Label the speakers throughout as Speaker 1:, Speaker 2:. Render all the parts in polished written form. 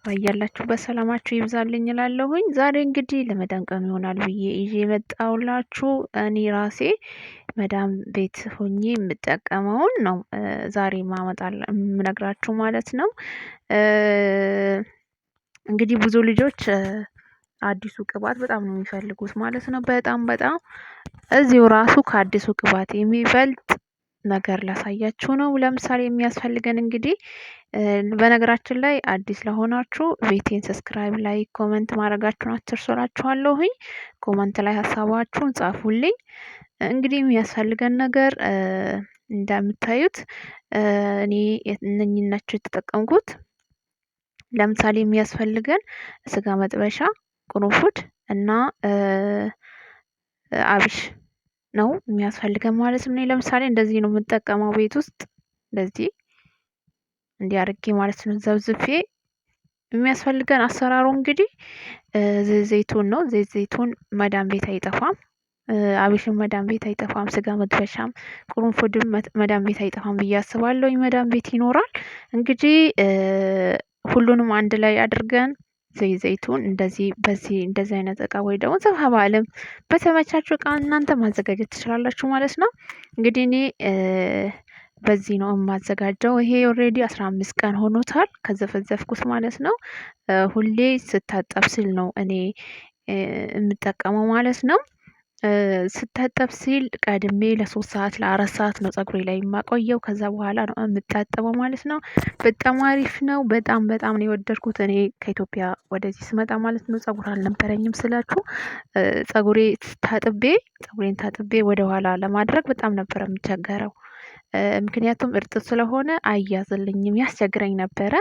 Speaker 1: ባያላችሁበት ሰላማችሁ ይብዛልኝ እላለሁኝ። ዛሬ እንግዲህ ለመዳም ቀን ይሆናል ብዬ ይዤ የመጣሁላችሁ እኔ ራሴ መዳም ቤት ሆኜ የምጠቀመውን ነው ዛሬ የምነግራችሁ ማለት ነው። እንግዲህ ብዙ ልጆች አዲሱ ቅባት በጣም ነው የሚፈልጉት ማለት ነው። በጣም እዚሁ ራሱ ከአዲሱ ቅባት የሚበልጥ ነገር ላሳያችሁ ነው። ለምሳሌ የሚያስፈልገን እንግዲህ በነገራችን ላይ አዲስ ለሆናችሁ ቤቴን ሰብስክራይብ፣ ላይክ፣ ኮመንት ማድረጋችሁን አትርሱ እላችኋለሁኝ። ኮመንት ላይ ሀሳባችሁን ጻፉልኝ። እንግዲህ የሚያስፈልገን ነገር እንደምታዩት እኔ እነኚህን ናቸው የተጠቀምኩት። ለምሳሌ የሚያስፈልገን ስጋ መጥበሻ፣ ቁርንፉድ እና አብሽ ነው የሚያስፈልገን ማለት ነው። ለምሳሌ እንደዚህ ነው የምጠቀመው ቤት ውስጥ እንደዚህ እንዲያርጌ ማለት ነው ዘብዝፌ። የሚያስፈልገን አሰራሩ እንግዲህ ዘይቱን ነው። ዘይቱን መዳም ቤት አይጠፋም። አብሽም መዳም ቤት አይጠፋም። ስጋ መጥበሻም ቁርንፉድም መዳም ቤት አይጠፋም ብዬ አስባለሁ። መዳም ቤት ይኖራል። እንግዲህ ሁሉንም አንድ ላይ አድርገን ዘይቱን እንደዚህ አይነት እቃ ወይ ደግሞ ሰፋ ባለም በተመቻችሁ እቃ እናንተ ማዘጋጀት ትችላላችሁ ማለት ነው። እንግዲህ እኔ በዚህ ነው የማዘጋጀው። ይሄ ኦሬዲ 15 ቀን ሆኖታል ከዘፈዘፍኩት ማለት ነው። ሁሌ ስታጠብ ሲል ነው እኔ የምጠቀመው ማለት ነው። ስታጠብ ሲል ቀድሜ ለ3 ሰዓት ለ4 ሰዓት ነው ፀጉሬ ላይ የማቆየው። ከዛ በኋላ ነው የምታጠበው ማለት ነው። በጣም አሪፍ ነው። በጣም ነው የወደድኩት። እኔ ከኢትዮጵያ ወደዚህ ስመጣ ማለት ነው ፀጉር አልነበረኝም ስላችሁ ፀጉሬን ታጥቤ ወደ ኋላ ለማድረግ በጣም ነበር የምቸገረው። ምክንያቱም እርጥብ ስለሆነ አያዝልኝም፣ ያስቸግረኝ ነበረ።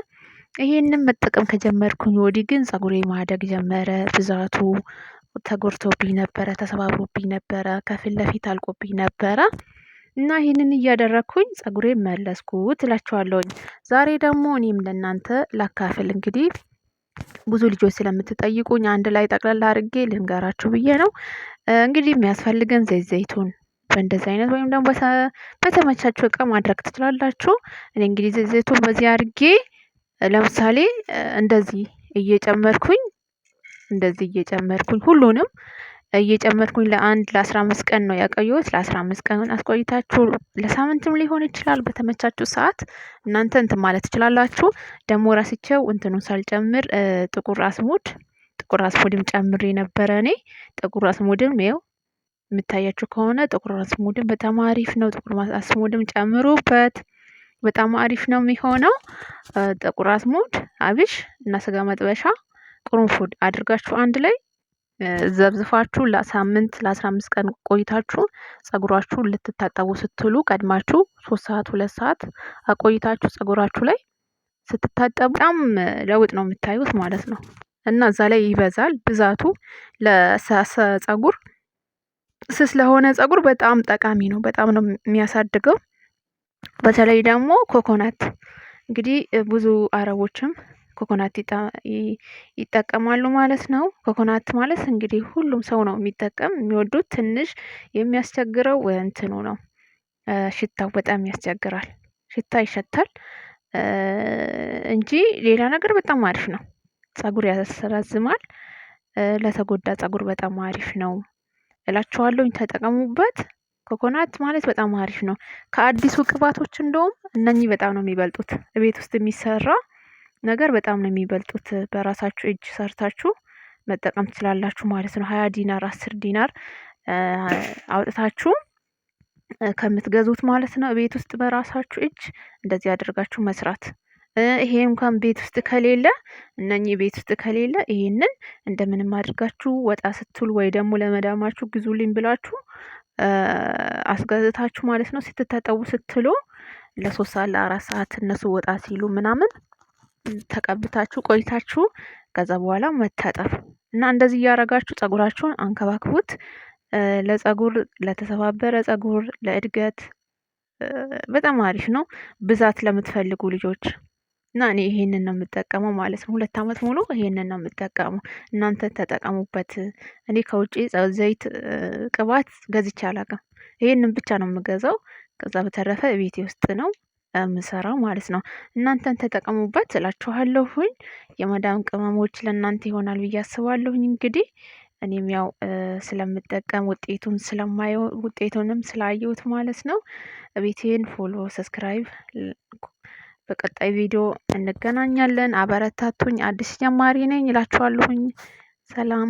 Speaker 1: ይሄንን መጠቀም ከጀመርኩኝ ወዲህ ግን ፀጉሬ ማደግ ጀመረ። ብዛቱ ተጎድቶብኝ ነበረ፣ ተሰባብሮብኝ ነበረ፣ ከፊት ለፊት አልቆብኝ ነበረ እና ይህንን እያደረግኩኝ ፀጉሬን መለስኩት እላችኋለሁኝ። ዛሬ ደግሞ እኔም ለእናንተ ላካፍል። እንግዲህ ብዙ ልጆች ስለምትጠይቁኝ አንድ ላይ ጠቅላላ አድርጌ ልንገራችሁ ብዬ ነው። እንግዲህ የሚያስፈልገን ዘይቱን በእንደዚህ አይነት ወይም ደግሞ በተመቻችሁ እቃ ማድረግ ትችላላችሁ። እኔ እንግዲህ ዘይቱን በዚህ አድርጌ ለምሳሌ እንደዚህ እየጨመርኩኝ ሁሉንም እየጨመርኩኝ ለ15 ቀን ነው ያቆየሁት። ለ15 ቀን አስቆይታችሁ ለሳምንትም ሊሆን ይችላል። በተመቻችሁ ሰዓት እናንተ እንትን ማለት ትችላላችሁ። ደግሞ ራስቸው እንትኑን ሳልጨምር ጥቁር አስሙድም ጨምሬ ነበረ። እኔ ጥቁር አስሙድም ይኸው የምታያችሁ ከሆነ ጥቁር አስሙድም በጣም አሪፍ ነው። ጥቁር አስሙድም ጨምሩበት፣ በጣም አሪፍ ነው የሚሆነው። ጥቁር አስሙድ፣ አብሽ እና ስጋ መጥበሻ፣ ቁርንፉድ አድርጋችሁ አንድ ላይ ዘብዝፋችሁ ለሳምንት ለ15 ቀን ቆይታችሁ ፀጉራችሁን ልትታጠቡ ስትሉ ቀድማችሁ 3 ሰዓት 2 ሰዓት አቆይታችሁ ፀጉራችሁ ላይ ስትታጠቡ በጣም ለውጥ ነው የምታዩት ማለት ነው። እና እዛ ላይ ይበዛል ብዛቱ። ለፀጉር ስስ ለሆነ ፀጉር በጣም ጠቃሚ ነው። በጣም ነው የሚያሳድገው። በተለይ ደግሞ ኮኮናት እንግዲህ ብዙ አረቦችም ኮኮናት ይጠቀማሉ ማለት ነው። ኮኮናት ማለት እንግዲህ ሁሉም ሰው ነው የሚወዱት። ትንሽ የሚያስቸግረው እንትኑ ነው፣ ሽታው በጣም ያስቸግራል። ሽታ ይሸታል እንጂ ሌላ ነገር በጣም አሪፍ ነው። ፀጉር ያስረዝማል። ለተጎዳ ፀጉር በጣም አሪፍ ነው እላችኋለሁ። ተጠቀሙበት። ኮኮናት ማለት በጣም አሪፍ ነው። ከአዲሱ ቅባቶች እንደውም እነኚህ በጣም ነው የሚበልጡት። ቤት ውስጥ የሚሰራ ነገር በጣም ነው የሚበልጡት። በራሳችሁ እጅ ሰርታችሁ መጠቀም ትችላላችሁ ማለት ነው። 20 ዲናር 10 ዲናር አውጥታችሁ ከምትገዙት ማለት ነው። ቤት ውስጥ በራሳችሁ እጅ እንደዚህ አድርጋችሁ መስራት። ይሄ እንኳን ቤት ውስጥ ከሌለ ይሄንን እንደምንም አድርጋችሁ ወጣ ስትሉ ወይ ደግሞ ለመዳማችሁ ግዙልኝ ብላችሁ አስገዝታችሁ ማለት ነው። ስትታጠቡ ስትሉ ለ3 ሰዓት ለ4 ሰዓት እነሱ ወጣ ሲሉ ምናምን ተቀብታችሁ ቆይታችሁ ከዛ በኋላ መታጠብ እና እንደዚህ እያደረጋችሁ ፀጉራችሁን አንከባክቡት። ለፀጉር ለተሰባበረ ፀጉር ለእድገት በጣም አሪፍ ነው። ብዛት ለምትፈልጉ ልጆች እና እኔ ይሄንን ነው የምጠቀመው ማለት ነው። 2 አመት ሙሉ ይሄንን ነው የምጠቀመው። እናንተ ተጠቀሙበት። እኔ ከውጪ ዘይት ቅባት ገዝቼ አላውቅም። ይሄንን ብቻ ነው የምገዛው። ከዛ በተረፈ ቤቴ ውስጥ ነው ምሰራው ማለት ነው። እናንተን ተጠቀሙበት እላችኋለሁኝ። የመዳም ቅመሞች ለእናንተ ይሆናል ብዬ አስባለሁኝ። እንግዲህ እኔም ያው ስለምጠቀም ውጤቱንም ስላየሁት ማለት ነው። ቤቴን ፎሎ፣ ሰብስክራይብ። በቀጣይ ቪዲዮ እንገናኛለን። አበረታቱኝ። አዲስ ጀማሪ ነኝ እላችኋለሁኝ። ሰላም